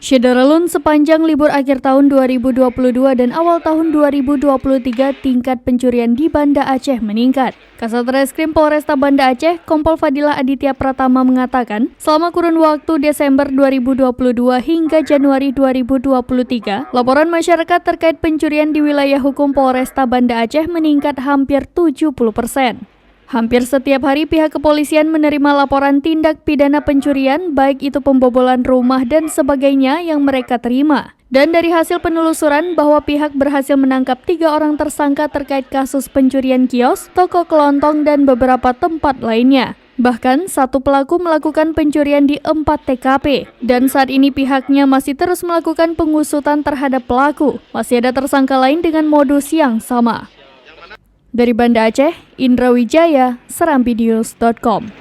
Syederalun sepanjang libur akhir tahun 2022 dan awal tahun 2023, tingkat pencurian di Banda Aceh meningkat. Kasat Reskrim Polresta Banda Aceh, Kompol Fadilah Aditya Pratama mengatakan, selama kurun waktu Desember 2022 hingga Januari 2023, laporan masyarakat terkait pencurian di wilayah hukum Polresta Banda Aceh meningkat hampir 70%. Hampir setiap hari pihak kepolisian menerima laporan tindak pidana pencurian, baik itu pembobolan rumah dan sebagainya yang mereka terima. Dan dari hasil penelusuran bahwa pihak berhasil menangkap 3 orang tersangka terkait kasus pencurian kios, toko kelontong, dan beberapa tempat lainnya. Bahkan, satu pelaku melakukan pencurian di 4 TKP. Dan saat ini pihaknya masih terus melakukan pengusutan terhadap pelaku. Masih ada tersangka lain dengan modus yang sama. Dari Banda Aceh, Indra Wijaya, serambinews.com.